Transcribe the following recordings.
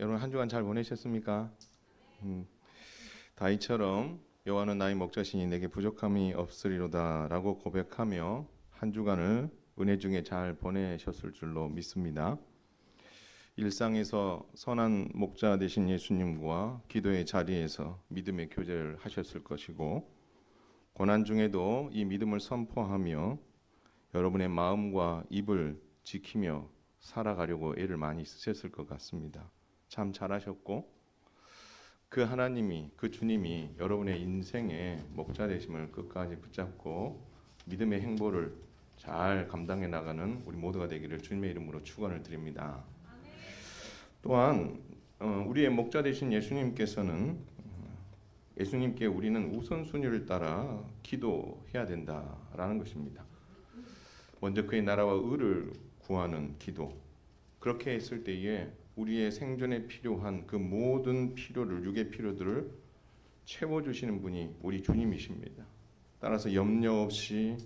여러분 한 주간 잘 보내셨습니까? 다윗처럼 여호와는 나의 목자시니 내게 부족함이 없으리로다라고 고백하며 한 주간을 은혜 중에 잘 보내셨을 줄로 믿습니다. 일상에서 선한 목자 되신 예수님과 기도의 자리에서 믿음의 교제를 하셨을 것이고, 고난 중에도 이 믿음을 선포하며 여러분의 마음과 입을 지키며 살아가려고 애를 많이 쓰셨을 것 같습니다. 참 잘하셨고, 그 하나님이, 그 주님이 여러분의 인생의 목자 되심을 끝까지 붙잡고 믿음의 행보를 잘 감당해 나가는 우리 모두가 되기를 주님의 이름으로 축원을 드립니다. 또한 우리의 목자 되신 예수님께서는 예수님께 우리는 우선순위를 따라 기도해야 된다라는 것입니다. 먼저 그의 나라와 의를 구하는 기도. 그렇게 했을 때에 우리의 생존에 필요한 그 모든 필요를, 육의 필요들을 채워주시는 분이 우리 주님이십니다. 따라서 염려 없이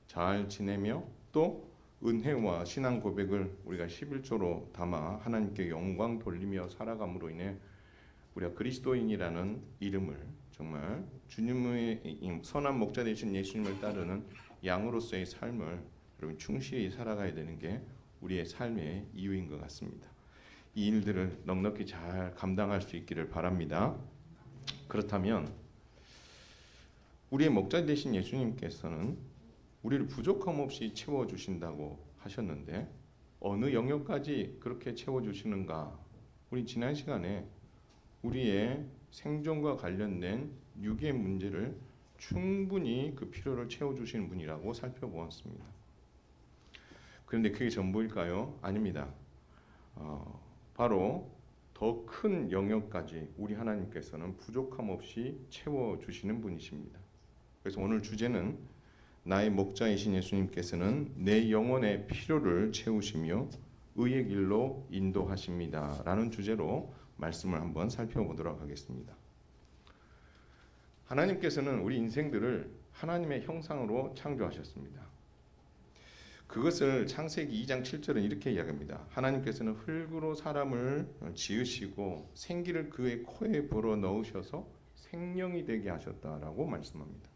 잘 지내며 또 은혜와 신앙 고백을 우리가 11조로 담아 하나님께 영광 돌리며 살아감으로 인해 우리가 그리스도인이라는 이름을, 정말 주님의 선한 목자 되신 예수님을 따르는 양으로서의 삶을 여러분 충실히 살아가야 되는 게 우리의 삶의 이유인 것 같습니다. 이 일들을 넉넉히 잘 감당할 수 있기를 바랍니다. 그렇다면 우리의 목자 되신 예수님께서는 우리를 부족함 없이 채워주신다고 하셨는데 어느 영역까지 그렇게 채워주시는가? 우리 지난 시간에 우리의 생존과 관련된 육의 문제를 충분히 그 필요를 채워주시는 분이라고 살펴보았습니다. 그런데 그게 전부일까요? 아닙니다. 바로 더 큰 영역까지 우리 하나님께서는 부족함 없이 채워주시는 분이십니다. 그래서 오늘 주제는 나의 목자이신 예수님께서는 내 영혼의 필요를 채우시며 의의 길로 인도하십니다 라는 주제로 말씀을 한번 살펴보도록 하겠습니다. 하나님께서는 우리 인생들을 하나님의 형상으로 창조하셨습니다. 그것을 창세기 2장 7절은 이렇게 이야기합니다. 하나님께서는 흙으로 사람을 지으시고 생기를 그의 코에 불어 넣으셔서 생명이 되게 하셨다라고 말씀합니다.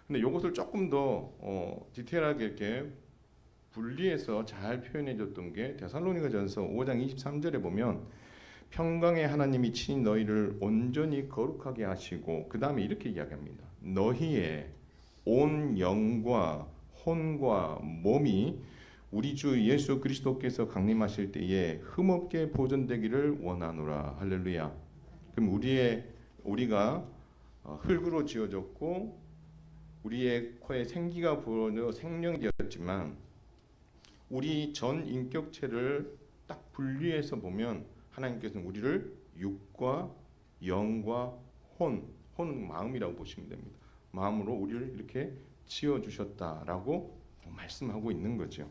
근데 이것을 조금 더 디테일하게 이렇게 분리해서 잘 표현해 줬던 게 데살로니가전서 5장 23절에 보면 평강의 하나님이 친히 너희를 온전히 거룩하게 하시고 그 다음에 이렇게 이야기합니다. 너희의 온 영과 혼과 몸이 우리 주 예수 그리스도께서 강림하실 때에 흠없게 보존되기를 원하노라. 할렐루야. 그럼 우리가 흙으로 지어졌고 우리의 코에 생기가 불어져 생명이 되었지만 우리 전 인격체를 딱 분리해서 보면 하나님께서는 우리를 육과 영과 혼은 마음이라고 보시면 됩니다. 마음으로 우리를 이렇게 지어주셨다라고 말씀하고 있는 거죠.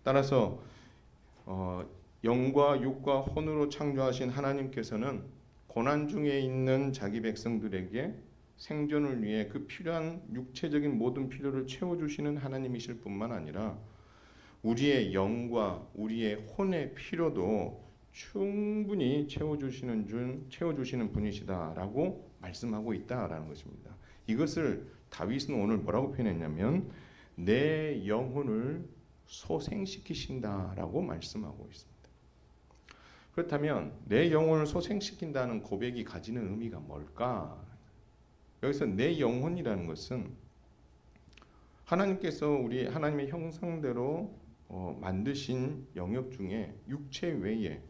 따라서 영과 육과 혼으로 창조하신 하나님께서는 고난 중에 있는 자기 백성들에게 생존을 위해 그 필요한 육체적인 모든 필요를 채워주시는 하나님이실 뿐만 아니라 우리의 영과 우리의 혼의 필요도 충분히 채워주시는 분이시다라고 말씀하고 있다라는 것입니다. 이것을 다윗은 오늘 뭐라고 표현했냐면 내 영혼을 소생시키신다라고 말씀하고 있습니다. 그렇다면 내 영혼을 소생시킨다는 고백이 가지는 의미가 뭘까? 여기서 내 영혼이라는 것은 하나님께서 우리 하나님의 형상대로 만드신 영역 중에 육체 외에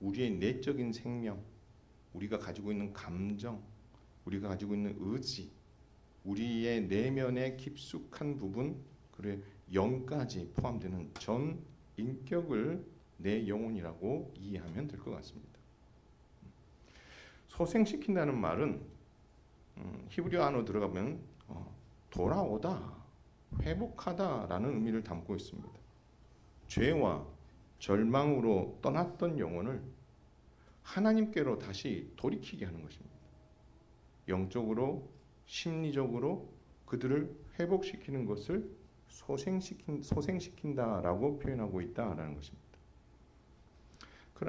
우리의 내적인 생명, 우리가 가지고 있는 감정, 우리가 가지고 있는 의지, 우리의 내면의 깊숙한 부분, 그래 영까지 포함되는 전 인격을 내 영혼이라고 이해하면 될 것 같습니다. 소생시킨다는 말은 히브리어 안으로 들어가면 돌아오다, 회복하다라는 의미를 담고 있습니다. 죄와 절망으로 떠났던 영혼을 하나님께로 다시 돌이키게 하는 것입니다. 영적으로, 심리적으로 그들을 회복시키는 것을 소생시킨다라고 표현하고 있다라는 것입니다.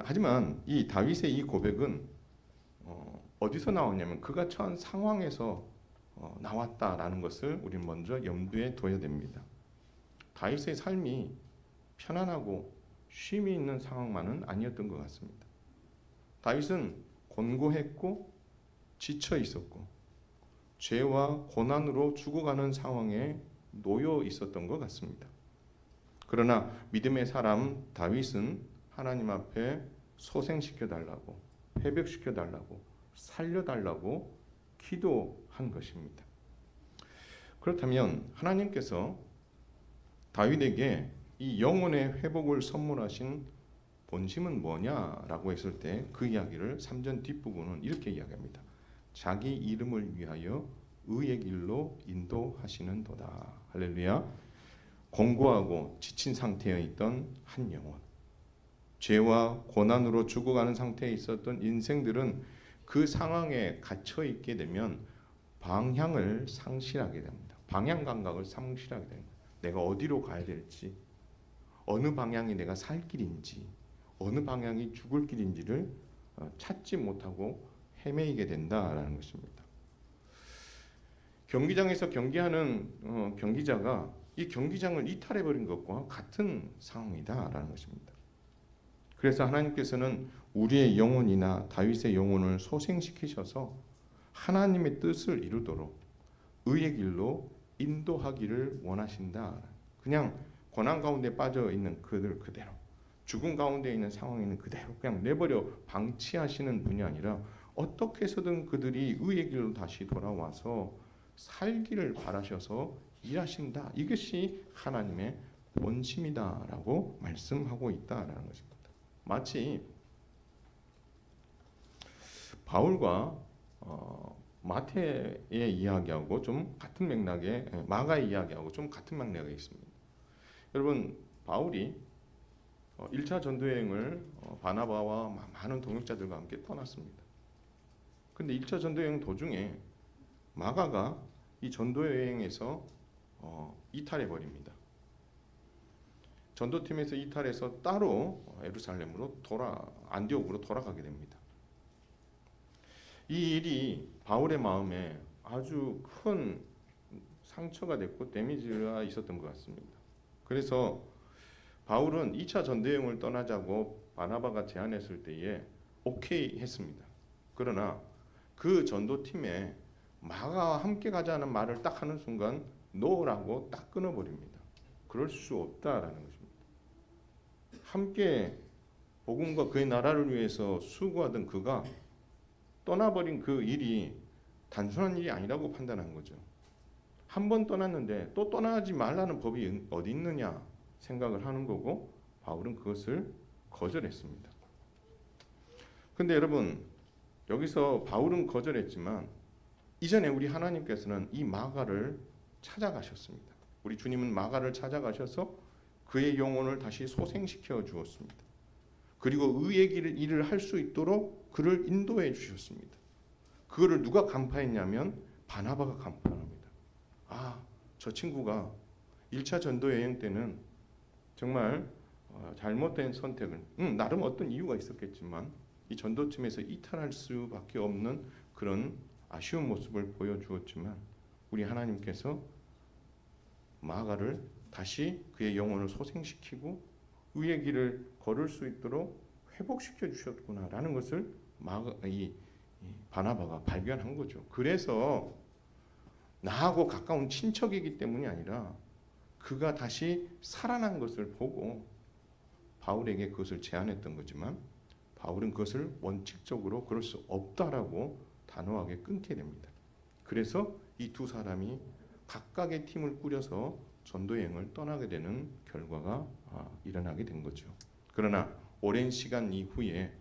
하지만 이 다윗의 이 고백은 어디서 나오냐면 그가 처한 상황에서 나왔다라는 것을 우리는 먼저 염두에 둬야 됩니다. 다윗의 삶이 편안하고 쉼이 있는 상황만은 아니었던 것 같습니다. 다윗은 곤고했고 지쳐 있었고 죄와 고난으로 죽어가는 상황에 놓여 있었던 것 같습니다. 그러나 믿음의 사람 다윗은 하나님 앞에 소생시켜 달라고, 회복시켜 달라고, 살려 달라고 기도한 것입니다. 그렇다면 하나님께서 다윗에게 이 영혼의 회복을 선물하신 본심은 뭐냐라고 했을 때 그 이야기를 3절 뒷부분은 이렇게 이야기합니다. 자기 이름을 위하여 의의 길로 인도하시는도다. 할렐루야. 공고하고 지친 상태에 있던 한 영혼, 죄와 고난으로 죽어가는 상태에 있었던 인생들은 그 상황에 갇혀 있게 되면 방향을 상실하게 됩니다. 방향 감각을 상실하게 됩니다. 내가 어디로 가야 될지, 어느 방향이 내가 살 길인지, 어느 방향이 죽을 길인지를 찾지 못하고 헤매이게 된다라는 것입니다. 경기장에서 경기하는 경기자가 이 경기장을 이탈해버린 것과 같은 상황이다라는 것입니다. 그래서 하나님께서는 우리의 영혼이나 다윗의 영혼을 소생시키셔서 하나님의 뜻을 이루도록 의의 길로 인도하기를 원하신다. 그냥 고난 가운데 빠져 있는 그들 그대로, 죽음 가운데 있는 상황에는 그대로 그냥 내버려 방치하시는 분이 아니라 어떻게 해서든 그들이 의의 길로 다시 돌아와서 살기를 바라셔서 일하신다. 이것이 하나님의 본심이다라고 말씀하고 있다라는 것입니다. 마치 바울과 마태의 이야기하고 좀 같은 맥락의, 마가의 이야기하고 좀 같은 맥락에 있습니다. 여러분, 바울이 1차 전도여행을 바나바와 많은 동역자들과 함께 떠났습니다. 근데 1차 전도여행 도중에 마가가 이 전도여행에서 이탈해 버립니다. 전도팀에서 이탈해서 따로 예루살렘으로 안디옥으로 돌아가게 됩니다. 이 일이 바울의 마음에 아주 큰 상처가 됐고 데미지가 있었던 것 같습니다. 그래서 바울은 2차 전도여행을 떠나자고 바나바가 제안했을 때에 오케이 했습니다. 그러나 그 전도팀에 마가와 함께 가자는 말을 딱 하는 순간 노라고 딱 끊어버립니다. 그럴 수 없다라는 것입니다. 함께 복음과 그의 나라를 위해서 수고하던 그가 떠나버린 그 일이 단순한 일이 아니라고 판단한 거죠. 한 번 떠났는데 또 떠나지 말라는 법이 어디 있느냐 생각을 하는 거고 바울은 그것을 거절했습니다. 근데 여러분, 여기서 바울은 거절했지만 이전에 우리 하나님께서는 이 마가를 찾아가셨습니다. 우리 주님은 마가를 찾아가셔서 그의 영혼을 다시 소생시켜 주었습니다. 그리고 의의 일을 할 수 있도록 그를 인도해 주셨습니다. 그거를 누가 간파했냐면 바나바가 간파합니다. 저 친구가 1차 전도 여행 때는 정말 잘못된 선택을, 나름 어떤 이유가 있었겠지만 이 전도팀에서 이탈할 수밖에 없는 그런 아쉬운 모습을 보여주었지만 우리 하나님께서 마가를 다시 그의 영혼을 소생시키고 의의 길을 걸을 수 있도록 회복시켜 주셨구나라는 것을 바나바가 발견한 거죠. 그래서 나하고 가까운 친척이기 때문이 아니라 그가 다시 살아난 것을 보고 바울에게 그것을 제안했던 거지만 바울은 그것을 원칙적으로 그럴 수 없다라고 단호하게 끊게 됩니다. 그래서 이 두 사람이 각각의 팀을 꾸려서 전도여행을 떠나게 되는 결과가 일어나게 된 거죠. 그러나 오랜 시간 이후에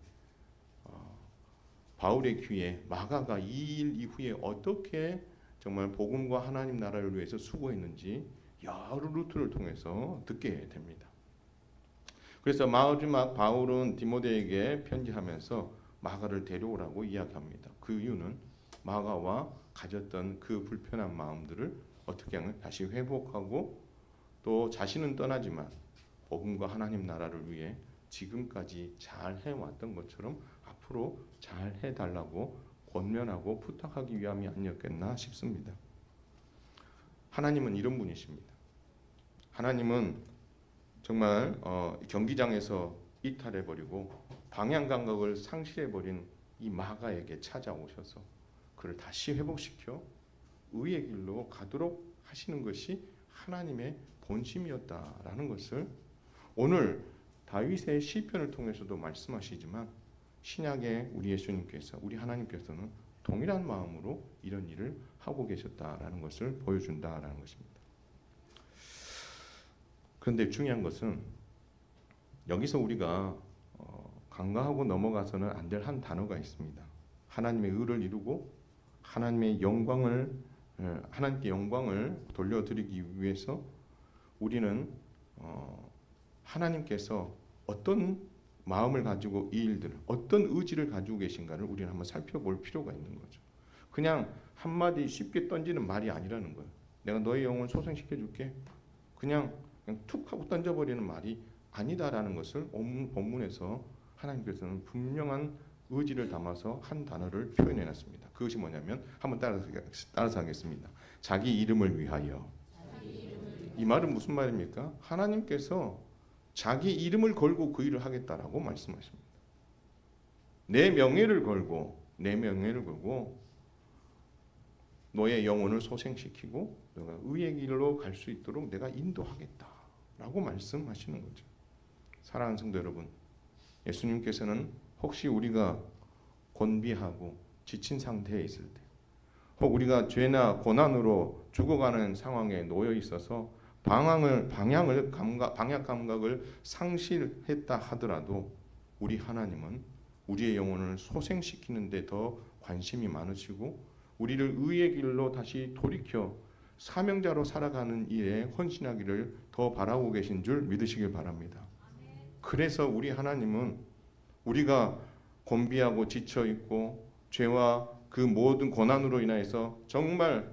바울의 귀에 마가가 이 일 이후에 어떻게 정말 복음과 하나님 나라를 위해서 수고했는지 여러 루트를 통해서 듣게 됩니다. 그래서 마지막 바울은 디모데에게 편지하면서 마가를 데려오라고 이야기합니다. 그 이유는 마가와 가졌던 그 불편한 마음들을 어떻게 하면 다시 회복하고 또 자신은 떠나지만 복음과 하나님 나라를 위해 지금까지 잘 해왔던 것처럼 앞으로 잘 해달라고 권면하고 부탁하기 위함이 아니었겠나 싶습니다. 하나님은 이런 분이십니다. 하나님은 정말 경기장에서 이탈해버리고 방향 감각을 상실해버린 이 마가에게 찾아오셔서 그를 다시 회복시켜 의의 길로 가도록 하시는 것이 하나님의 본심이었다라는 것을 오늘 다윗의 시편을 통해서도 말씀하시지만 신약의 우리 예수님께서 우리 하나님께서는 동일한 마음으로 이런 일을 하고 계셨다라는 것을 보여준다라는 것입니다. 그런데 중요한 것은 여기서 우리가 간과하고 넘어가서는 안 될 한 단어가 있습니다. 하나님의 의를 이루고 하나님께 영광을 돌려드리기 위해서 우리는 하나님께서 어떤 마음을 가지고 이 일들을 어떤 의지를 가지고 계신가를 우리는 한번 살펴볼 필요가 있는 거죠. 그냥 한마디 쉽게 던지는 말이 아니라는 거예요. 내가 너의 영혼을 소생시켜 줄게. 그냥 툭 하고 던져버리는 말이 아니다라는 것을 본문에서 하나님께서는 분명한 의지를 담아서 한 단어를 표현해놨습니다. 그것이 뭐냐면 한번 따라서 하겠습니다. 자기 이름을 위하여. 이 말은 무슨 말입니까? 하나님께서 자기 이름을 걸고 그 일을 하겠다라고 말씀하십니다. 내 명예를 걸고 너의 영혼을 소생시키고 너가 의의 길로 갈 수 있도록 내가 인도하겠다라고 말씀하시는 거죠. 사랑하는 성도 여러분, 예수님께서는 혹시 우리가 곤비하고 지친 상태에 있을 때, 혹 우리가 죄나 고난으로 죽어가는 상황에 놓여 있어서 방향 감각을 상실했다 하더라도 우리 하나님은 우리의 영혼을 소생시키는 데 더 관심이 많으시고 우리를 의의 길로 다시 돌이켜 사명자로 살아가는 일에 헌신하기를 더 바라고 계신 줄 믿으시길 바랍니다. 그래서 우리 하나님은 우리가 곤비하고 지쳐있고 죄와 그 모든 고난으로 인해서 정말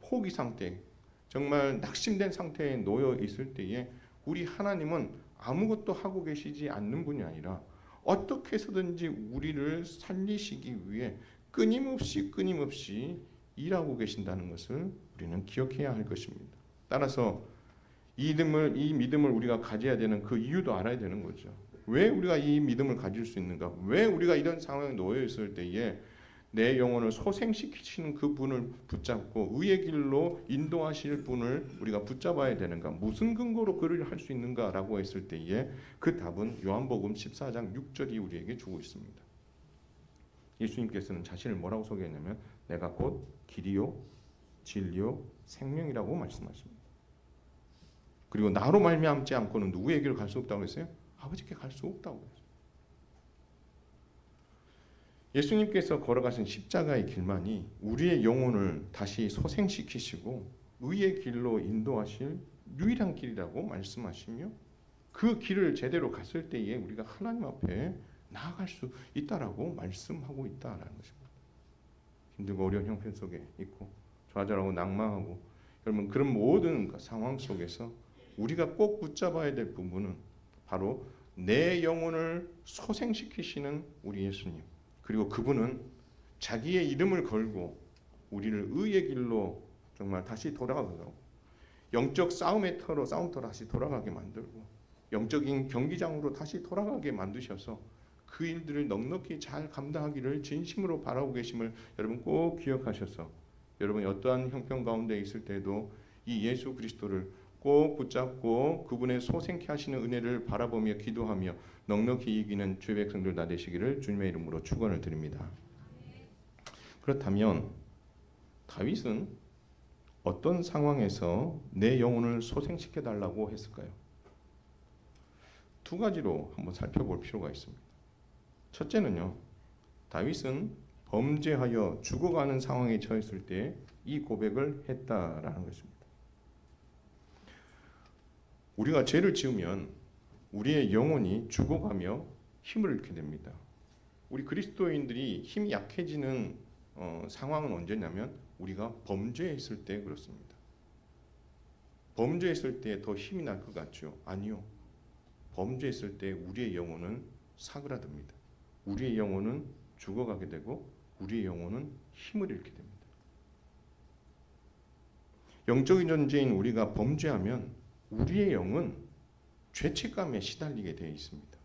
포기 상태, 정말 낙심된 상태에 놓여 있을 때에 우리 하나님은 아무것도 하고 계시지 않는 분이 아니라 어떻게 해서든지 우리를 살리시기 위해 끊임없이 일하고 계신다는 것을 우리는 기억해야 할 것입니다. 따라서 이 믿음을 우리가 가져야 되는 그 이유도 알아야 되는 거죠. 왜 우리가 이 믿음을 가질 수 있는가? 왜 우리가 이런 상황에 놓여 있을 때에 내 영혼을 소생시키시는 그 분을 붙잡고 의의 길로 인도하실 분을 우리가 붙잡아야 되는가? 무슨 근거로 그 일을 할 수 있는가라고 했을 때에 그 답은 요한복음 14장 6절이 우리에게 주고 있습니다. 예수님께서는 자신을 뭐라고 소개했냐면 내가 곧 길이요 진리요 생명이라고 말씀하십니다. 그리고 나로 말미암지 않고는 누구에게로 갈 수 없다고 했어요? 아버지께 갈 수 없다고 했어요. 예수님께서 걸어가신 십자가의 길만이 우리의 영혼을 다시 소생시키시고 의의 길로 인도하실 유일한 길이라고 말씀하시며 그 길을 제대로 갔을 때에 우리가 하나님 앞에 나아갈 수 있다라고 말씀하고 있다라는 것입니다. 힘들고 어려운 형편 속에 있고 좌절하고 낭망하고 여러분 그런 모든 상황 속에서 우리가 꼭 붙잡아야 될 부분은 바로 내 영혼을 소생시키시는 우리 예수님, 그리고 그분은 자기의 이름을 걸고 우리를 의의 길로 정말 다시 돌아가고 영적 싸움터로 다시 돌아가게 만들고 영적인 경기장으로 다시 돌아가게 만드셔서 그 일들을 넉넉히 잘 감당하기를 진심으로 바라고 계심을 여러분 꼭 기억하셔서 여러분이 어떠한 형편 가운데 있을 때도 이 예수 그리스도를 꼭 붙잡고 그분의 소생케 하시는 은혜를 바라보며 기도하며 넉넉히 이기는 주의 백성들 다 되시기를 주님의 이름으로 축원을 드립니다. 그렇다면 다윗은 어떤 상황에서 내 영혼을 소생시켜 달라고 했을까요? 두 가지로 한번 살펴볼 필요가 있습니다. 첫째는요, 다윗은 범죄하여 죽어가는 상황에 처했을 때 이 고백을 했다라는 것입니다. 우리가 죄를 지으면 우리의 영혼이 죽어가며 힘을 잃게 됩니다. 우리 그리스도인들이 힘이 약해지는 상황은 언제냐면 우리가 범죄했을 때 그렇습니다. 범죄했을 때 더 힘이 날 것 같죠? 아니요. 범죄했을 때 우리의 영혼은 사그라듭니다. 우리의 영혼은 죽어가게 되고 우리의 영혼은 힘을 잃게 됩니다. 영적인 존재인 우리가 범죄하면 우리의 영은 죄책감에 시달리게 되어 있습니다.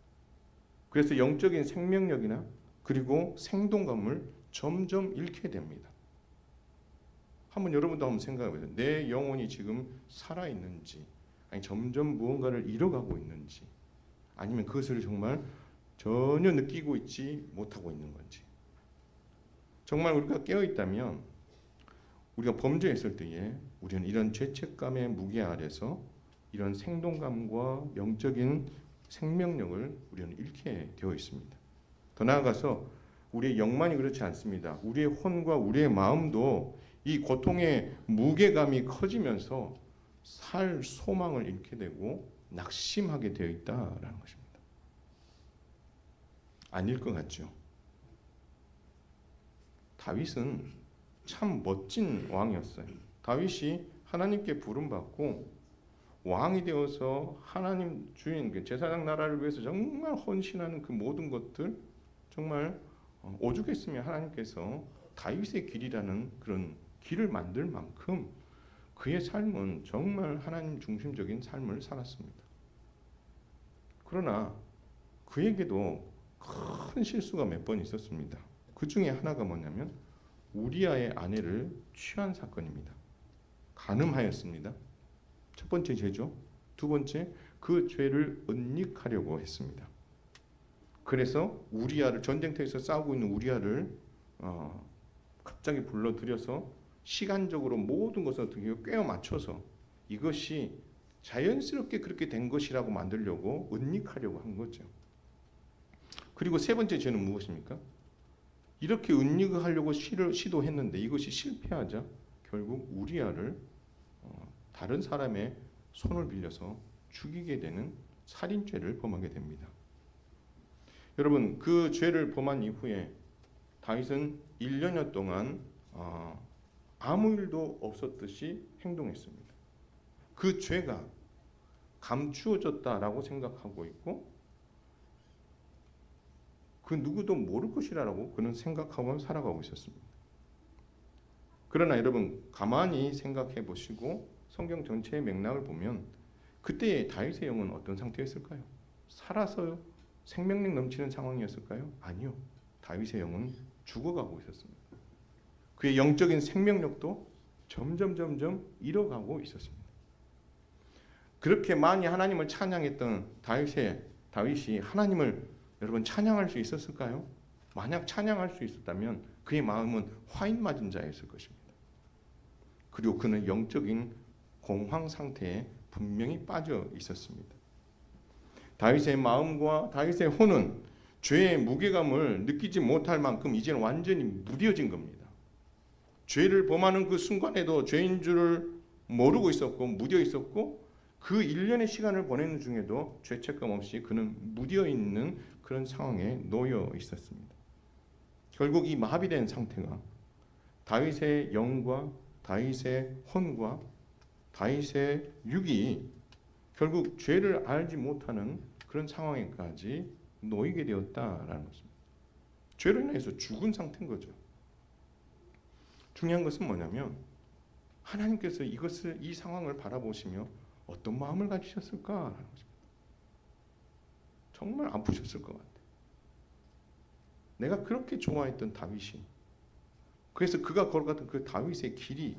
그래서 영적인 생명력이나 그리고 생동감을 점점 잃게 됩니다. 한번 여러분도 한번 생각해 보세요. 내 영혼이 지금 살아있는지, 아니 점점 무언가를 잃어가고 있는지, 아니면 그것을 정말 전혀 느끼고 있지 못하고 있는 건지. 정말 우리가 깨어있다면 우리가 범죄했을 때에 우리는 이런 죄책감의 무게 아래서 이런 생동감과 영적인 생명력을 우리는 잃게 되어 있습니다. 더 나아가서 우리의 영만이 그렇지 않습니다. 우리의 혼과 우리의 마음도 이 고통의 무게감이 커지면서 살 소망을 잃게 되고 낙심하게 되어 있다라는 것입니다. 아닐 것 같죠? 다윗은 참 멋진 왕이었어요. 다윗이 하나님께 부름받고 왕이 되어서 하나님 주인 제사장 나라를 위해서 정말 헌신하는 그 모든 것들, 정말 오죽했으면 하나님께서 다윗의 길이라는 그런 길을 만들 만큼 그의 삶은 정말 하나님 중심적인 삶을 살았습니다. 그러나 그에게도 큰 실수가 몇 번 있었습니다. 그 중에 하나가 뭐냐면 우리아의 아내를 취한 사건입니다. 간음하였습니다. 첫 번째 죄죠. 두 번째, 그 죄를 은닉하려고 했습니다. 그래서 우리아를, 전쟁터에서 싸우고 있는 우리아를 갑자기 불러들여서 시간적으로 모든 것을 어떻게 꿰어 맞춰서 이것이 자연스럽게 그렇게 된 것이라고 만들려고 은닉하려고 한 거죠. 그리고 세 번째 죄는 무엇입니까? 이렇게 은닉을 하려고 시도했는데 이것이 실패하자 결국 우리아를 다른 사람의 손을 빌려서 죽이게 되는 살인죄를 범하게 됩니다. 여러분, 그 죄를 범한 이후에 다윗은 1년여 동안 아무 일도 없었듯이 행동했습니다. 그 죄가 감추어졌다라고 생각하고 있고 그 누구도 모를 것이라고 그는 생각하고 살아가고 있었습니다. 그러나 여러분 가만히 생각해 보시고 성경 전체의 맥락을 보면 그때의 다윗의 영은 어떤 상태였을까요? 살아서 생명력 넘치는 상황이었을까요? 아니요. 다윗의 영은 죽어가고 있었습니다. 그의 영적인 생명력도 점점 잃어가고 있었습니다. 그렇게 많이 하나님을 찬양했던 다윗이 하나님을 여러분 찬양할 수 있었을까요? 만약 찬양할 수 있었다면 그의 마음은 화인 맞은 자였을 것입니다. 그리고 그는 영적인 공황 상태에 분명히 빠져 있었습니다. 다윗의 마음과 다윗의 혼은 죄의 무게감을 느끼지 못할 만큼 이제는 완전히 무뎌진 겁니다. 죄를 범하는 그 순간에도 죄인 줄을 모르고 있었고 무뎌 있었고 그 1년의 시간을 보내는 중에도 죄책감 없이 그는 무뎌 있는 그런 상황에 놓여 있었습니다. 결국 이 마비된 상태가 다윗의 영과 다윗의 혼과 다윗의 육이 결국 죄를 알지 못하는 그런 상황에까지 놓이게 되었다라는 것입니다. 죄로 인해서 죽은 상태인 거죠. 중요한 것은 뭐냐면 하나님께서 이 상황을 바라보시며 어떤 마음을 가지셨을까라는 것입니다. 정말 아프셨을 것 같아요. 내가 그렇게 좋아했던 다윗이, 그래서 그가 걸어갔던 그 다윗의 길이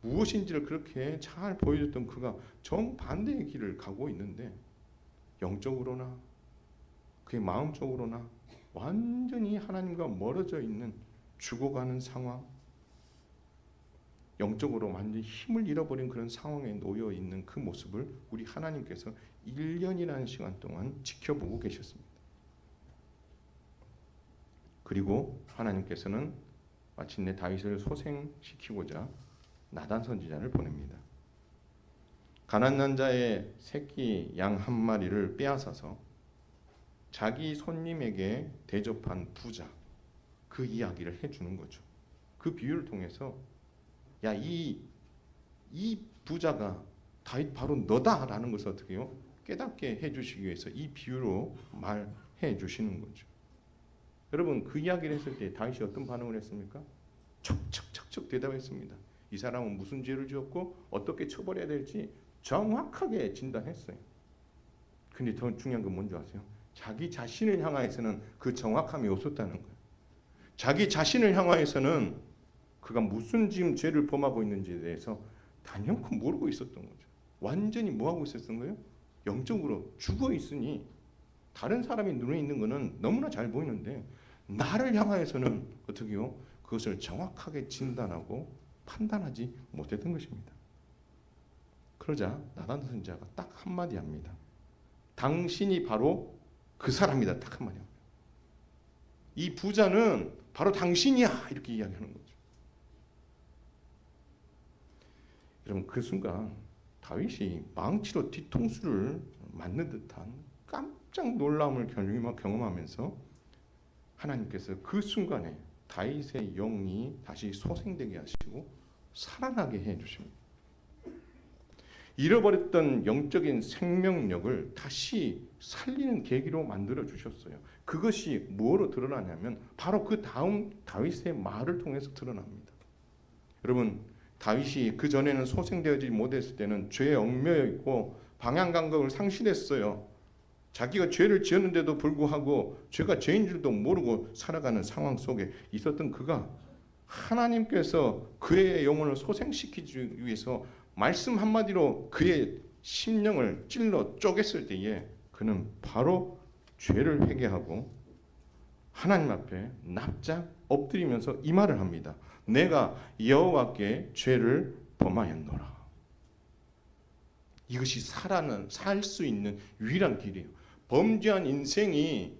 무엇인지를 그렇게 잘 보여줬던 그가 정반대의 길을 가고 있는데 영적으로나 그의 마음적으로나 완전히 하나님과 멀어져 있는 죽어가는 상황, 영적으로 완전히 힘을 잃어버린 그런 상황에 놓여 있는 그 모습을 우리 하나님께서 1년이라는 시간 동안 지켜보고 계셨습니다. 그리고 하나님께서는 마침내 다윗을 소생시키고자 나단 선지자를 보냅니다. 가난한 자의 새끼 양 한 마리를 빼앗아서 자기 손님에게 대접한 부자, 그 이야기를 해주는 거죠. 그 비유를 통해서 이 부자가 다윗 바로 너다라는 것을 어떻게 해요? 깨닫게 해주시기 위해서 이 비유로 말해 주시는 거죠. 여러분 그 이야기를 했을 때 다윗이 어떤 반응을 했습니까? 척척척척 대답했습니다. 이 사람은 무슨 죄를 지었고 어떻게 처벌해야 될지 정확하게 진단했어요. 근데 더 중요한 건 뭔지 아세요? 자기 자신을 향하여서는 그 정확함이 없었다는 거예요. 자기 자신을 향하여서는 그가 무슨 지금 죄를 범하고 있는지에 대해서 단연코 모르고 있었던 거죠. 완전히 뭐하고 있었던 거예요? 영적으로 죽어 있으니 다른 사람이 눈에 있는 거는 너무나 잘 보이는데 나를 향하여서는 어떻게 해요? 그것을 정확하게 진단하고 판단하지 못했던 것입니다. 그러자 나단 선지자가 딱 한마디 합니다. 당신이 바로 그 사람이다. 딱 한마디 합니다. 이 부자는 바로 당신이야. 이렇게 이야기하는 거죠. 여러분 그 순간 다윗이 망치로 뒤통수를 맞는 듯한 깜짝 놀라움을 경험하면서 하나님께서 그 순간에 다윗의 영이 다시 소생되게 하시고 살아나게 해주십니다. 잃어버렸던 영적인 생명력을 다시 살리는 계기로 만들어 주셨어요. 그것이 뭐로 드러나냐면 바로 그 다음 다윗의 말을 통해서 드러납니다. 여러분 다윗이 그 전에는 소생되지 못했을 때는 죄에 얽매여 있고 방향 감각을 상실했어요. 자기가 죄를 지었는데도 불구하고 죄가 죄인 줄도 모르고 살아가는 상황 속에 있었던 그가 하나님께서 그의 영혼을 소생시키기 위해서 말씀 한마디로 그의 심령을 찔러 쪼갰을 때에 그는 바로 죄를 회개하고 하나님 앞에 납작 엎드리면서 이 말을 합니다. 내가 여호와께 죄를 범하였노라. 이것이 살 수 있는 유일한 길이에요. 범죄한 인생이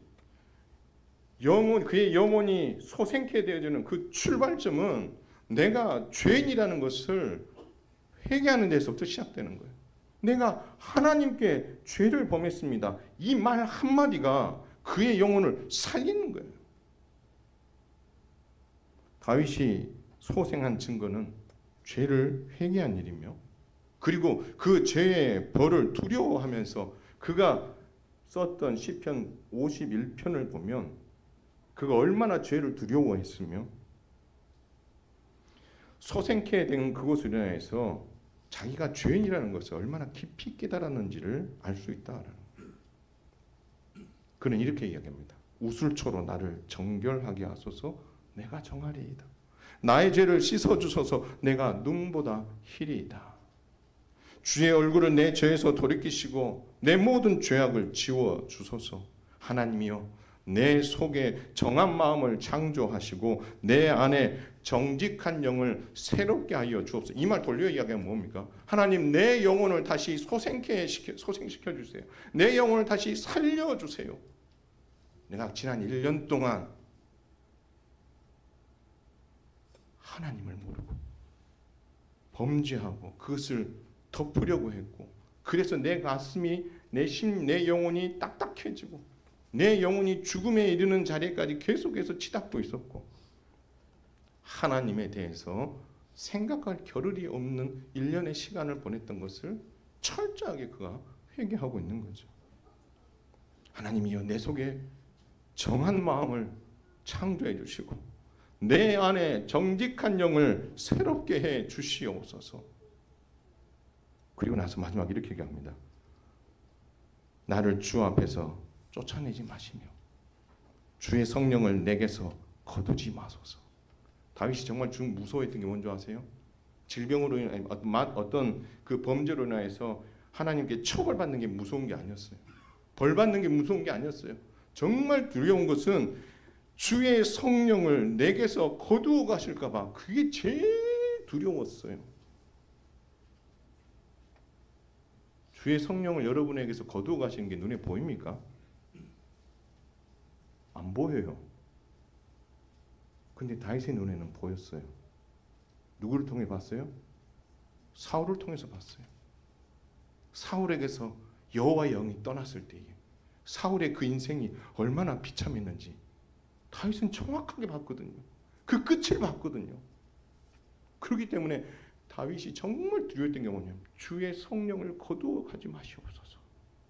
그의 영혼이 소생케 되어지는 그 출발점은 내가 죄인이라는 것을 회개하는 데서부터 시작되는 거예요. 내가 하나님께 죄를 범했습니다. 이 말 한마디가 그의 영혼을 살리는 거예요. 다윗이 소생한 증거는 죄를 회개한 일이며 그리고 그 죄의 벌을 두려워하면서 그가 썼던 시편 51편을 보면 그가 얼마나 죄를 두려워했으며 소생케 된 그것으로 인해서 자기가 죄인이라는 것을 얼마나 깊이 깨달았는지를 알 수 있다라는 거예요. 그는 이렇게 이야기합니다. 우슬초로 나를 정결하게 하소서 내가 정하리이다. 나의 죄를 씻어주소서 내가 눈보다 희리이다. 주의 얼굴을 내 죄에서 돌이키시고 내 모든 죄악을 지워주소서. 하나님이여 내 속에 정한 마음을 창조하시고 내 안에 정직한 영을 새롭게 하여 주옵소서. 이 말 돌려 이야기하면 뭡니까? 하나님 내 영혼을 다시 소생시켜 주세요. 내 영혼을 다시 살려주세요. 내가 지난 1년 동안 하나님을 모르고 범죄하고 그것을 덮으려고 했고 그래서 내 가슴이 내 영혼이 딱딱해지고 내 영혼이 죽음에 이르는 자리까지 계속해서 치닫고 있었고 하나님에 대해서 생각할 겨를이 없는 1년의 시간을 보냈던 것을 철저하게 그가 회개하고 있는 거죠. 하나님이여 내 속에 정한 마음을 창조해 주시고 내 안에 정직한 영을 새롭게 해 주시옵소서. 그리고 나서 마지막 이렇게 얘기합니다. 나를 주 앞에서 쫓아내지 마시며 주의 성령을 내게서 거두지 마소서. 다윗이 정말 무서워했던 게 뭔지 아세요? 질병으로 인해 어떤 그 범죄로 인해서 하나님께 처벌받는 게 무서운 게 아니었어요. 벌받는 게 무서운 게 아니었어요. 정말 두려운 것은 주의 성령을 내게서 거두어 가실까 봐 그게 제일 두려웠어요. 주의 성령을 여러분에게서 거두어 가시는 게 눈에 보입니까? 안 보여요. 근데 다윗의 눈에는 보였어요. 누구를 통해 봤어요? 사울을 통해서 봤어요. 사울에게서 여호와의 영이 떠났을 때에 사울의 그 인생이 얼마나 비참했는지 다윗은 정확하게 봤거든요. 그 끝을 봤거든요. 그렇기 때문에 다윗이 정말 두려웠던 게 뭐냐면 주의 성령을 거두어 가지 마시옵소서.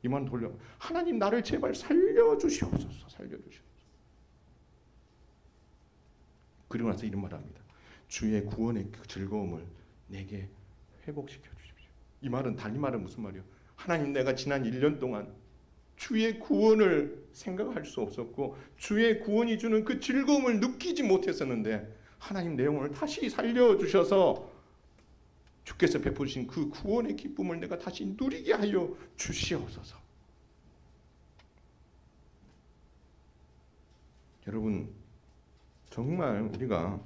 이만 돌려. 하나님 나를 제발 살려주시옵소서. 살려주시옵소서. 그리고 나서 이런 말합니다. 주의 구원의 그 즐거움을 내게 회복시켜 주십시오. 이 말은 달리 말은 무슨 말이요? 하나님 내가 지난 1년 동안 주의 구원을 생각할 수 없었고 주의 구원이 주는 그 즐거움을 느끼지 못했었는데 하나님 내 영혼을 다시 살려주셔서 주께서 베푸신 그 구원의 기쁨을 내가 다시 누리게 하여 주시옵소서. 여러분 정말 우리가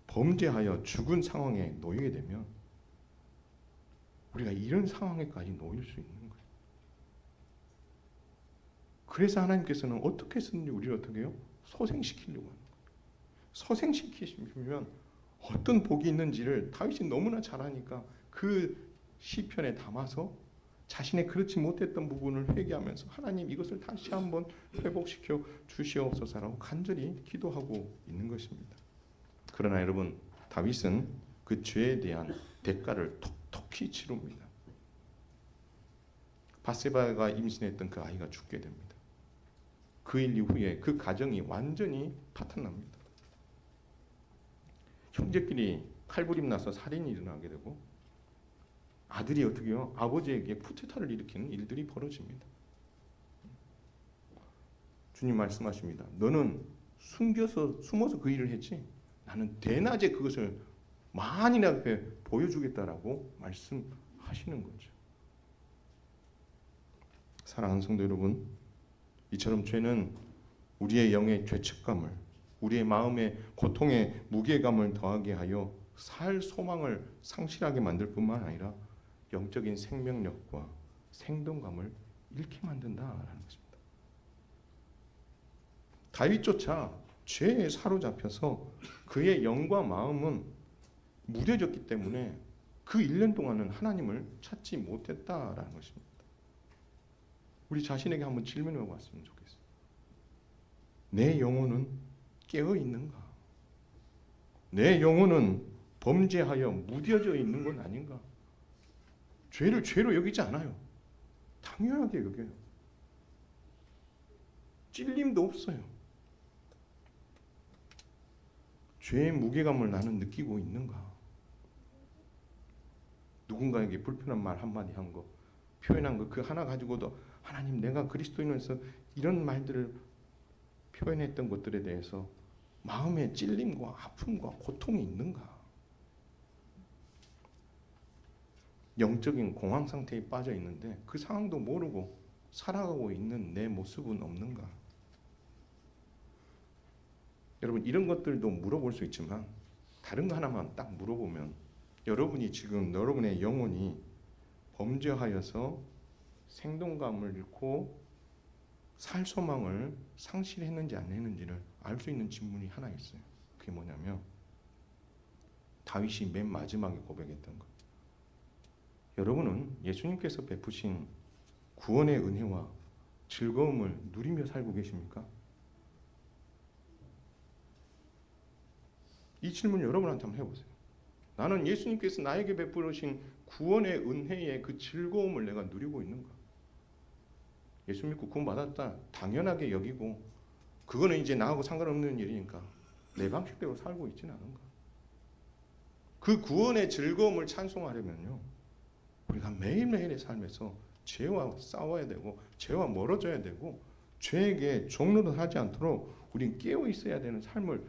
범죄하여 죽은 상황에 놓이게 되면 우리가 이런 상황에까지 놓일 수 있는 거예요. 그래서 하나님께서는 어떻게 했는지 우리를 어떻게 해요? 소생시키려고 하는 거예요. 소생시키시면 어떤 복이 있는지를 다윗이 너무나 잘 아니까 그 시편에 담아서 자신의 그렇지 못했던 부분을 회개하면서 하나님 이것을 다시 한번 회복시켜 주시옵소서라고 간절히 기도하고 있는 것입니다. 그러나 여러분 다윗은 그 죄에 대한 대가를 톡톡히 치릅니다. 바세바가 임신했던 그 아이가 죽게 됩니다. 그 일 이후에 그 가정이 완전히 파탄납니다. 형제끼리 칼부림 나서 살인이 일어나게 되고 아들이 어떻게 해요? 아버지에게 쿠데타를 일으키는 일들이 벌어집니다. 주님 말씀하십니다. 너는 숨어서 그 일을 했지 나는 대낮에 그것을 만인의 앞에 보여주겠다라고 말씀하시는 거죠. 사랑하는 성도 여러분, 이처럼 죄는 우리의 영의 죄책감을, 우리의 마음의 고통의 무게감을 더하게 하여 살 소망을 상실하게 만들 뿐만 아니라 영적인 생명력과 생동감을 잃게 만든다라는 것입니다. 다윗조차 죄에 사로잡혀서 그의 영과 마음은 무뎌졌기 때문에 그 1년 동안은 하나님을 찾지 못했다라는 것입니다. 우리 자신에게 한번 질문해 봤으면 좋겠어요. 내 영혼은 깨어 있는가? 내 영혼은 범죄하여 무뎌져 있는 건 아닌가? 죄를 죄로 여기지 않아요. 당연하게 여겨요. 찔림도 없어요. 죄의 무게감을 나는 느끼고 있는가? 누군가에게 불편한 말 한마디 한 거, 표현한 거 그 하나 가지고도 하나님 내가 그리스도인으로서 이런 말들을 표현했던 것들에 대해서 마음의 찔림과 아픔과 고통이 있는가? 영적인 공황 상태에 빠져 있는데 그 상황도 모르고 살아가고 있는 내 모습은 없는가? 여러분 이런 것들도 물어볼 수 있지만 다른 거 하나만 딱 물어보면 여러분이 지금 여러분의 영혼이 범죄하여서 생동감을 잃고 살 소망을 상실했는지 안 했는지를 알 수 있는 질문이 하나 있어요. 그게 뭐냐면 다윗이 맨 마지막에 고백했던 것. 여러분은 예수님께서 베푸신 구원의 은혜와 즐거움을 누리며 살고 계십니까? 이 질문 여러분한테 한번 해보세요. 나는 예수님께서 나에게 베푸신 구원의 은혜의 그 즐거움을 내가 누리고 있는가? 예수 믿고 구원 받았다 당연하게 여기고 그거는 이제 나하고 상관없는 일이니까 내 방식대로 살고 있지는 않은가? 그 구원의 즐거움을 찬송하려면요 우리가 매일매일의 삶에서 죄와 싸워야 되고 죄와 멀어져야 되고 죄에게 종노릇하지 않도록 우린 깨어 있어야 되는 삶을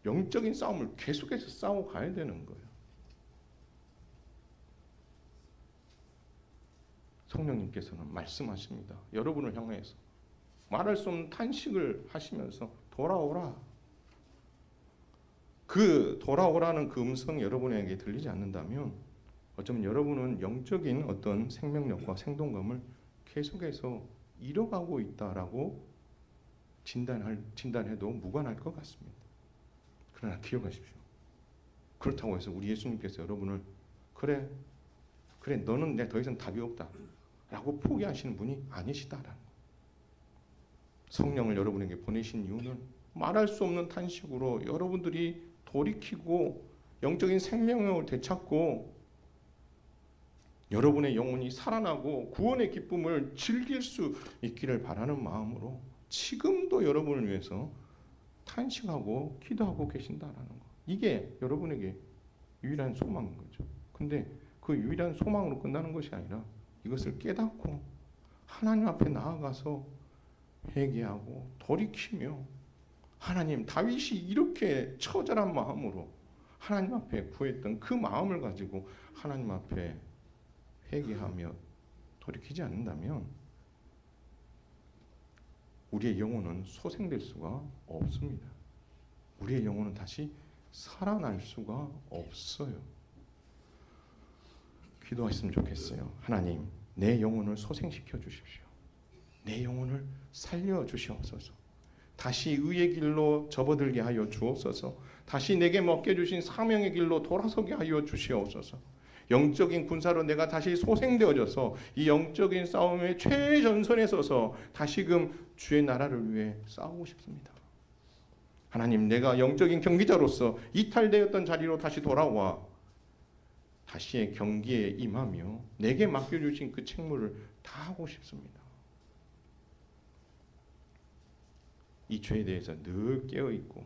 영적인 싸움을 계속해서 싸워가야 되는 거예요. 성령님께서는 말씀하십니다. 여러분을 향해서 말할 수 없는 탄식을 하시면서 돌아오라. 그 돌아오라는 그 음성이 여러분에게 들리지 않는다면 어쩌면 여러분은 영적인 어떤 생명력과 생동감을 계속해서 잃어가고 있다라고 진단해도 무관할 것 같습니다. 그러나 기억하십시오. 그렇다고 해서 우리 예수님께서 여러분을 그래 너는 내 더 이상 답이 없다 라고 포기하시는 분이 아니시다라는 거예요. 성령을 여러분에게 보내신 이유는 말할 수 없는 탄식으로 여러분들이 돌이키고 영적인 생명력을 되찾고 여러분의 영혼이 살아나고 구원의 기쁨을 즐길 수 있기를 바라는 마음으로 지금도 여러분을 위해서 탄식하고 기도하고 계신다라는 거. 이게 여러분에게 유일한 소망인 거죠. 근데 그 유일한 소망으로 끝나는 것이 아니라 이것을 깨닫고 하나님 앞에 나아가서 회개하고 돌이키며 하나님, 다윗이 이렇게 처절한 마음으로 하나님 앞에 구했던 그 마음을 가지고 하나님 앞에 회개하며 돌이키지 않는다면 우리의 영혼은 소생될 수가 없습니다. 우리의 영혼은 다시 살아날 수가 없어요. 기도하셨으면 좋겠어요. 하나님, 내 영혼을 소생시켜 주십시오. 내 영혼을 살려 주시옵소서. 다시 의의 길로 접어들게 하여 주옵소서. 다시 내게 맡겨주신 사명의 길로 돌아서게 하여 주시옵소서. 영적인 군사로 내가 다시 소생되어져서 이 영적인 싸움의 최전선에 서서 다시금 주의 나라를 위해 싸우고 싶습니다. 하나님, 내가 영적인 경기자로서 이탈되었던 자리로 다시 돌아와 다시의 경기에 임하며 내게 맡겨주신 그 책무를 다하고 싶습니다. 이 죄에 대해서 늘 깨어있고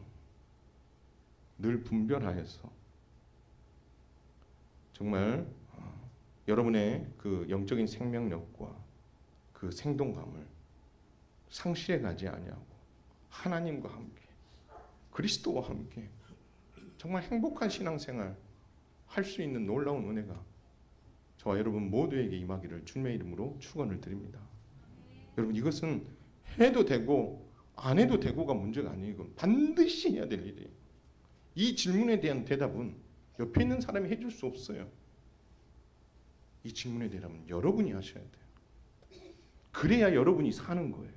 늘 분별하여서 정말 여러분의 그 영적인 생명력과 그 생동감을 상실해 가지 아니하고 하나님과 함께 그리스도와 함께 정말 행복한 신앙생활 할 수 있는 놀라운 은혜가 저와 여러분 모두에게 임하기를 주님의 이름으로 축원을 드립니다. 여러분, 이것은 해도 되고 안 해도 되고가 문제가 아니에요. 이건 반드시 해야 될 일이에요. 이 질문에 대한 대답은 옆에 있는 사람이 해줄 수 없어요. 이 질문에 대답은 여러분이 하셔야 돼요. 그래야 여러분이 사는 거예요.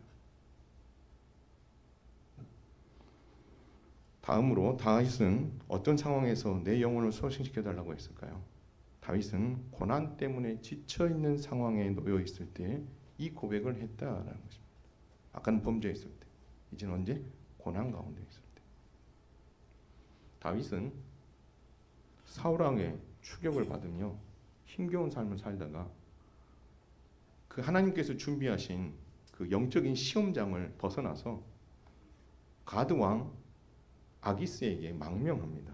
다음으로 다윗은 어떤 상황에서 내 영혼을 소생시켜달라고 했을까요? 다윗은 고난 때문에 지쳐있는 상황에 놓여 있을 때 이 고백을 했다라는 것입니다. 아까는 범죄했을 때, 이제는 언제? 고난 가운데 있을 때. 다윗은 사울왕의 추격을 받으며 힘겨운 삶을 살다가 그 하나님께서 준비하신 그 영적인 시험장을 벗어나서 가드왕 아기스에게 망명합니다.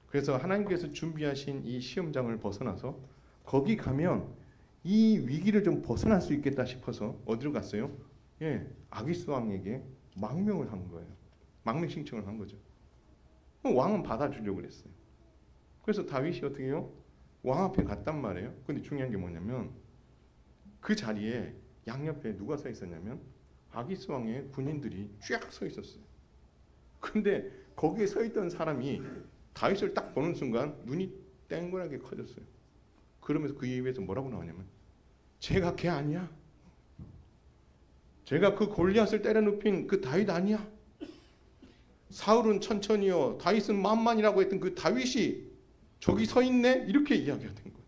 그래서 하나님께서 준비하신 이 시험장을 벗어나서 거기 가면 이 위기를 좀 벗어날 수 있겠다 싶어서 어디로 갔어요? 아기스 왕에게 망명을 한 거예요. 망명 신청을 한 거죠. 왕은 받아주려고 그랬어요. 그래서 다윗이 어떻게 해요? 왕 앞에 갔단 말이에요. 근데 중요한 게 뭐냐면 그 자리에 양옆에 누가 서 있었냐면 아기스 왕의 군인들이 쫙 서 있었어요. 근데 거기에 서 있던 사람이 다윗을 딱 보는 순간 눈이 땡그랗게 커졌어요. 그러면서 그 입에서 뭐라고 나오냐면 제가 걔 아니야. 제가 그 골리앗을 때려눕힌 그 다윗 아니야. 사울은 천천히요, 다윗은 만만이라고 했던 그 다윗이 저기 서 있네? 이렇게 이야기가 된 거예요.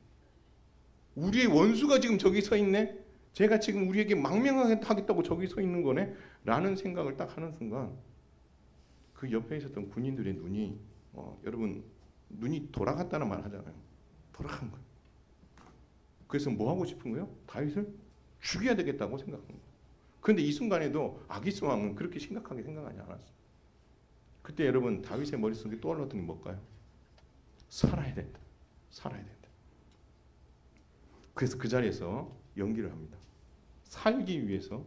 우리의 원수가 지금 저기 서 있네? 제가 지금 우리에게 망명하겠다고 저기 서 있는 거네? 라는 생각을 딱 하는 순간 그 옆에 있었던 군인들의 눈이 여러분 눈이 돌아갔다는 말 하잖아요. 돌아간 거예요. 그래서 뭐 하고 싶은 거예요? 다윗을 죽여야 되겠다고 생각한 거예요. 그런데 이 순간에도 아기스 왕은 그렇게 심각하게 생각하지 않았어요. 그때 여러분 다윗의 머릿속에 떠올랐던 게 뭘까요? 살아야 된다. 살아야 된다. 그래서 그 자리에서 연기를 합니다. 살기 위해서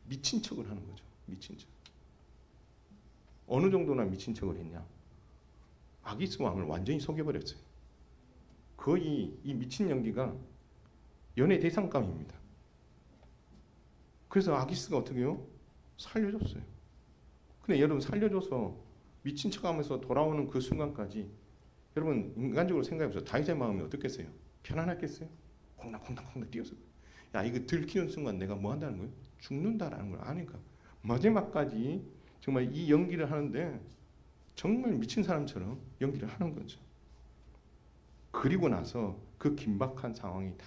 미친 척을 하는 거죠. 미친 척. 어느 정도나 미친 척을 했냐? 아기스 왕을 완전히 속여버렸어요. 거의 이 미친 연기가 연애 대상감입니다. 그래서 아기스가 어떻게 해요? 살려줬어요. 근데 여러분 살려줘서 미친 척하면서 돌아오는 그 순간까지 여러분 인간적으로 생각해보세요. 다윗의 마음이 어떻겠어요? 편안했겠어요? 콩닥콩닥콩닥 뛰어서 야 이거 들키는 순간 내가 뭐 한다는 거예요? 죽는다라는 걸 아니까 마지막까지 정말 이 연기를 하는데 정말 미친 사람처럼 연기를 하는 거죠. 그리고 나서 그 긴박한 상황이 다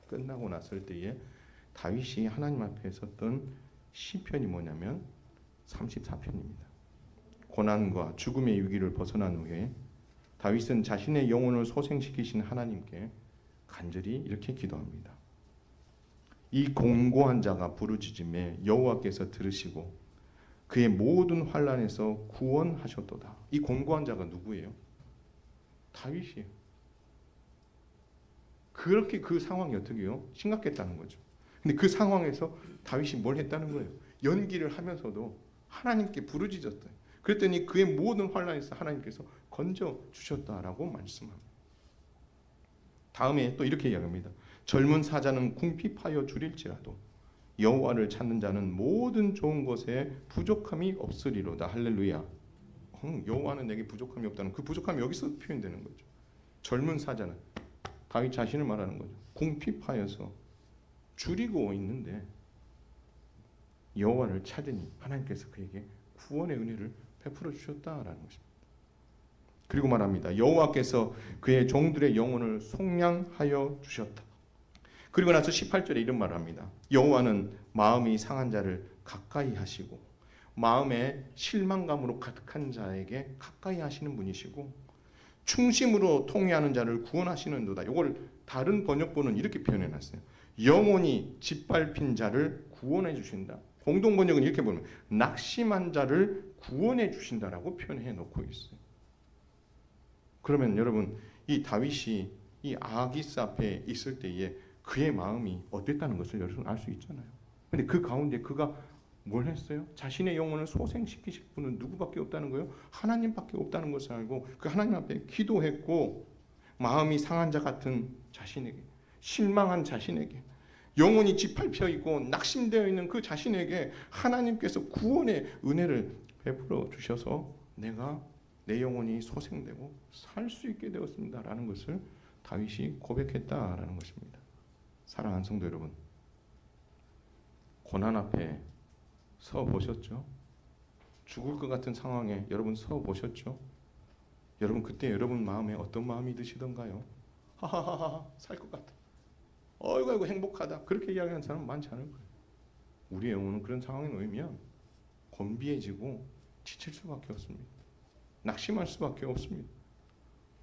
끝나고 났을 때에 다윗이 하나님 앞에 섰던 시편이 뭐냐면 34편입니다. 고난과 죽음의 위기를 벗어난 후에 다윗은 자신의 영혼을 소생시키신 하나님께 간절히 이렇게 기도합니다. 이 곤고한 자가 부르짖음에 여호와께서 들으시고 그의 모든 환난에서 구원하셨도다. 이 곤고한 자가 누구예요? 다윗이에요. 그렇게 그 상황이 어떻게요? 심각했다는 거죠. 근데 그 상황에서 다윗이 뭘 했다는 거예요? 연기를 하면서도 하나님께 부르짖었다. 그랬더니 그의 모든 환난에서 하나님께서 건져 주셨다라고 말씀합니다. 다음에 또 이렇게 이야기합니다. 젊은 사자는 궁핍하여 줄일지라도 여호와를 찾는 자는 모든 좋은 것에 부족함이 없으리로다. 할렐루야. 여호와는 내게 부족함이 없다는 그 부족함이 여기서 표현되는 거죠. 젊은 사자는 다윗 자신을 말하는 거죠. 궁핍하여서 줄이고 있는데 여호와를 찾으니 하나님께서 그에게 구원의 은혜를 베풀어 주셨다라는 것입니다. 그리고 말합니다. 여호와께서 그의 종들의 영혼을 속량하여 주셨다. 그리고 나서 18절에 이런 말을 합니다. 여호와는 마음이 상한 자를 가까이 하시고 마음에 실망감으로 가득한 자에게 가까이 하시는 분이시고 충심으로 통회하는 자를 구원하시는도다. 이걸 다른 번역본은 이렇게 표현해 놨어요. 영원히 짓밟힌 자를 구원해 주신다. 공동 번역은 이렇게 보면 낙심한 자를 구원해 주신다라고 표현해 놓고 있어요. 그러면 여러분 이 다윗이 이 아기스 앞에 있을 때에 그의 마음이 어땠다는 것을 여러분 알 수 있잖아요. 근데 그 가운데 그가 뭘 했어요? 자신의 영혼을 소생시키실 분은 누구밖에 없다는 거예요? 하나님밖에 없다는 것을 알고 그 하나님 앞에 기도했고 마음이 상한 자 같은 자신에게 실망한 자신에게 영혼이 짓밟혀 있고 낙심되어 있는 그 자신에게 하나님께서 구원의 은혜를 베풀어 주셔서 내가 내 영혼이 소생되고 살 수 있게 되었습니다라는 것을 다윗이 고백했다라는 것입니다. 사랑하는 성도 여러분, 고난 앞에 서 보셨죠? 죽을 것 같은 상황에 여러분 서 보셨죠? 여러분 그때 여러분 마음에 어떤 마음이 드시던가요? 하하하하 살 것 같아. 어이구 아이고 행복하다. 그렇게 이야기하는 사람 많지 않을 거예요. 우리의 영혼은 그런 상황에 놓이면 곤비해지고 지칠 수밖에 없습니다. 낙심할 수밖에 없습니다.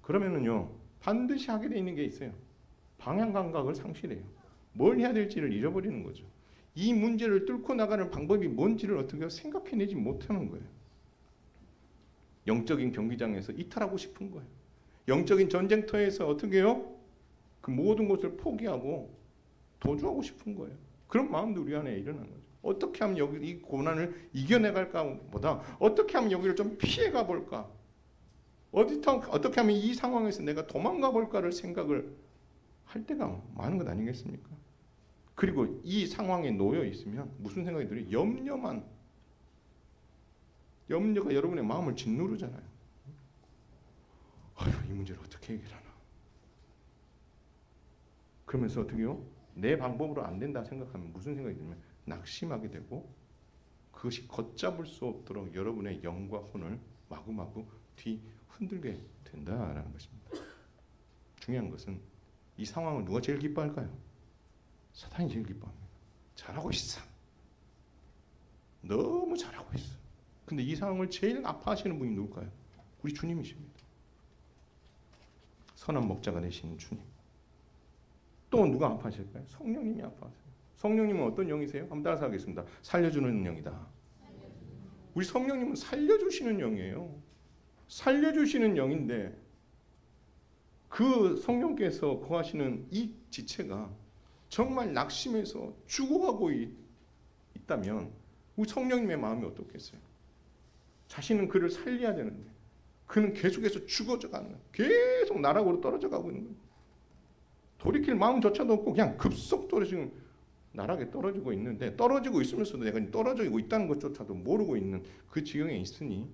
그러면은요 반드시 하게 돼 있는 게 있어요. 방향 감각을 상실해요. 뭘 해야 될지를 잃어버리는 거죠. 이 문제를 뚫고 나가는 방법이 뭔지를 어떻게 생각해내지 못하는 거예요. 영적인 경기장에서 이탈하고 싶은 거예요. 영적인 전쟁터에서 어떻게 해요? 그 모든 것을 포기하고 도주하고 싶은 거예요. 그런 마음도 우리 안에 일어나는 거죠. 어떻게 하면 여기 이 고난을 이겨내갈까 보다 어떻게 하면 여기를 좀 피해가 볼까? 어떻게 하면 이 상황에서 내가 도망가 볼까를 생각을 할 때가 많은 것 아니겠습니까? 그리고 이 상황에 놓여 있으면 무슨 생각이 들어요? 염려가 여러분의 마음을 짓누르잖아요. 이 문제를 어떻게 해결하나? 그러면서 어떻게 해요? 내 방법으로 안 된다 생각하면 무슨 생각이 들면 낙심하게 되고 그것이 걷잡을 수 없도록 여러분의 영과 혼을 마구마구 뒤흔들게 된다라는 것입니다. 중요한 것은 이 상황을 누가 제일 기뻐할까요? 사탄이 제일 기뻐합니다. 잘하고 있어. 너무 잘하고 있어. 근데 이 상황을 제일 아파하시는 분이 누굴까요? 우리 주님이십니다. 선한 목자가 되시는 주님. 또 누가 아파하실까요? 성령님이 아파하세요. 성령님은 어떤 영이세요? 한번 따라서 하겠습니다. 살려주는 영이다. 우리 성령님은 살려주시는 영이에요. 살려주시는 영인데 그 성령께서 거하시는 이 지체가 정말 낙심해서 죽어가고 있다면 우리 성령님의 마음이 어떻겠어요? 자신은 그를 살려야 되는데 그는 계속해서 죽어져 가는 거예요. 계속 나락으로 떨어져 가고 있는 거예요. 돌이킬 마음조차도 없고 그냥 급속도로 지금 나락에 떨어지고 있는데 떨어지고 있으면서도 내가 떨어지고 있다는 것조차도 모르고 있는 그 지경에 있으니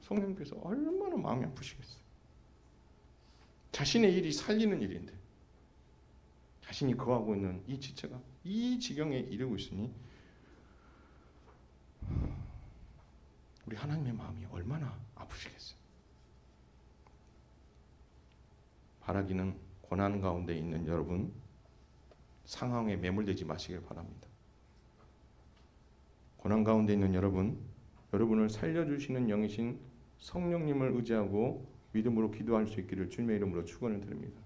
성령께서 얼마나 마음이 아프시겠어요. 자신의 일이 살리는 일인데 자신이 거하고 있는 이 지체가 이 지경에 이르고 있으니 우리 하나님의 마음이 얼마나 아프시겠어요. 바라기는 고난 가운데 있는 여러분 상황에 매몰되지 마시길 바랍니다. 고난 가운데 있는 여러분을 살려주시는 영이신 성령님을 의지하고 믿음으로 기도할 수 있기를 주님의 이름으로 축원을 드립니다.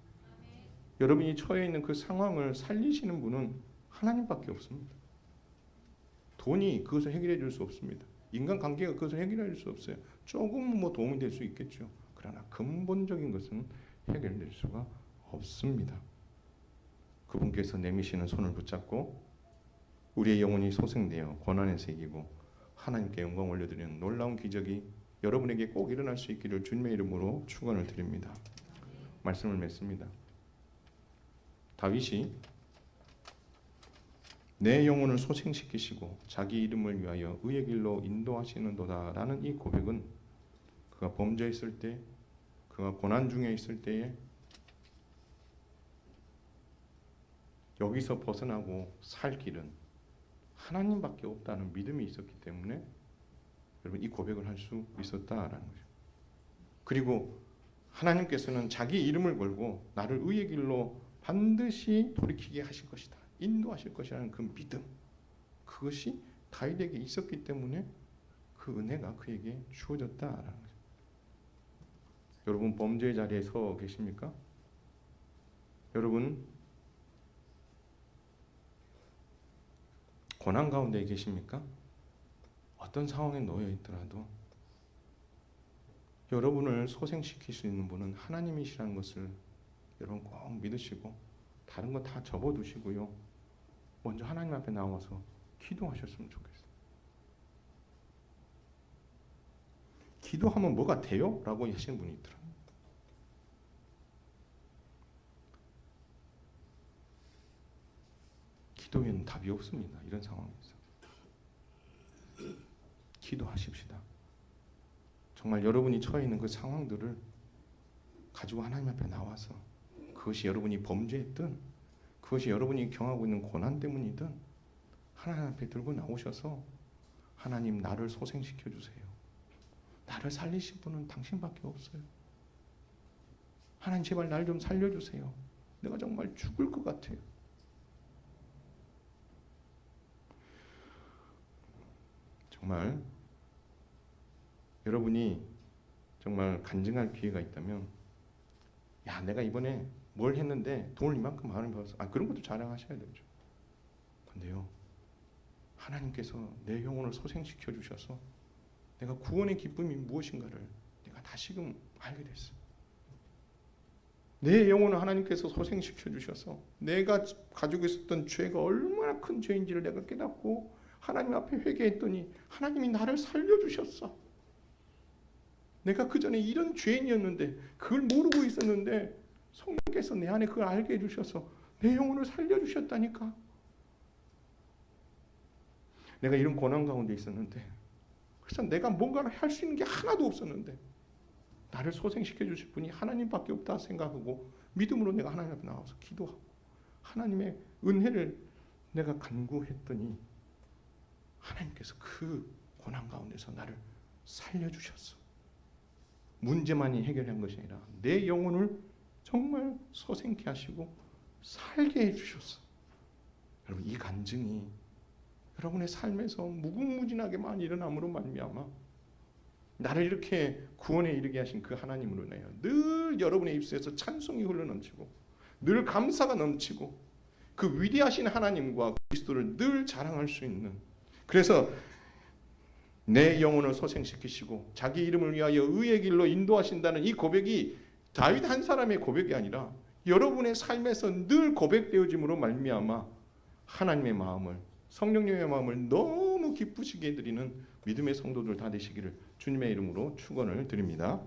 여러분이 처해 있는 그 상황을 살리시는 분은 하나님밖에 없습니다. 돈이 그것을 해결해 줄 수 없습니다. 인간관계가 그것을 해결해 줄 수 없어요. 조금은 뭐 도움이 될 수 있겠죠. 그러나 근본적인 것은 해결될 수가 없습니다. 그분께서 내미시는 손을 붙잡고 우리의 영혼이 소생되어 고난에서 이기고 하나님께 영광 올려드리는 놀라운 기적이 여러분에게 꼭 일어날 수 있기를 주님의 이름으로 축원을 드립니다. 말씀을 맺습니다. 다윗이 내 영혼을 소생시키시고 자기 이름을 위하여 의의 길로 인도하시는도다라는 이 고백은 그가 범죄했을 때, 그가 고난 중에 있을 때에 여기서 벗어나고 살 길은 하나님밖에 없다는 믿음이 있었기 때문에 여러분 이 고백을 할 수 있었다라는 거죠. 그리고 하나님께서는 자기 이름을 걸고 나를 의의 길로 반드시 돌이키게 하실 것이다, 인도하실 것이라는 그 믿음, 그것이 다윗에게 있었기 때문에 그 은혜가 그에게 주어졌다라는 거죠. 여러분 범죄의 자리에 서 계십니까? 여러분 고난 가운데 계십니까? 어떤 상황에 놓여 있더라도 여러분을 소생시킬 수 있는 분은 하나님이시라는 것을 여러분 꼭 믿으시고 다른 거 다 접어두시고요. 먼저 하나님 앞에 나와서 기도하셨으면 좋겠어요. 기도하면 뭐가 돼요? 라고 하시는 분이 있더라고요. 기도에는 답이 없습니다. 이런 상황에서. 기도하십시다. 정말 여러분이 처해 있는 그 상황들을 가지고 하나님 앞에 나와서 그것이 여러분이 범죄했든 그것이 여러분이 경하고 있는 고난 때문이든 하나님 앞에 들고 나오셔서 하나님 나를 소생시켜 주세요. 나를 살리실 분은 당신밖에 없어요. 하나님 제발 날 좀 살려주세요. 내가 정말 죽을 것 같아요. 정말 여러분이 정말 간증할 기회가 있다면 야 내가 이번에 뭘 했는데 돈을 이만큼 많이 벌었어. 그런 것도 자랑하셔야 되죠. 근데요 하나님께서 내 영혼을 소생시켜 주셔서 내가 구원의 기쁨이 무엇인가를 내가 다시금 알게 됐어. 내 영혼을 하나님께서 소생시켜 주셔서 내가 가지고 있었던 죄가 얼마나 큰 죄인지를 내가 깨닫고 하나님 앞에 회개했더니 하나님이 나를 살려주셨어. 내가 그 전에 이런 죄인이었는데 그걸 모르고 있었는데 성령께서 내 안에 그걸 알게 해주셔서 내 영혼을 살려주셨다니까. 내가 이런 고난 가운데 있었는데 그래서 내가 뭔가를 할 수 있는 게 하나도 없었는데 나를 소생시켜 주실 분이 하나님밖에 없다 생각하고 믿음으로 내가 하나님 앞에 나와서 기도하고 하나님의 은혜를 내가 간구했더니 하나님께서 그 고난 가운데서 나를 살려주셨어. 문제만이 해결한 것이 아니라 내 영혼을 정말 소생케 하시고 살게 해주셨어. 여러분 이 간증이 여러분의 삶에서 무궁무진하게만 일어남으로 말미암아 나를 이렇게 구원에 이르게 하신 그 하나님으로 인하여 늘 여러분의 입술에서 찬송이 흘러넘치고 늘 감사가 넘치고 그 위대하신 하나님과 그리스도를 늘 자랑할 수 있는, 그래서 내 영혼을 소생시키시고 자기 이름을 위하여 의의 길로 인도하신다는 이 고백이 다윗 한 사람의 고백이 아니라 여러분의 삶에서 늘 고백되어짐으로 말미암아 하나님의 마음을, 성령님의 마음을 너무 기쁘시게 해드리는 믿음의 성도들 다 되시기를 주님의 이름으로 축원을 드립니다.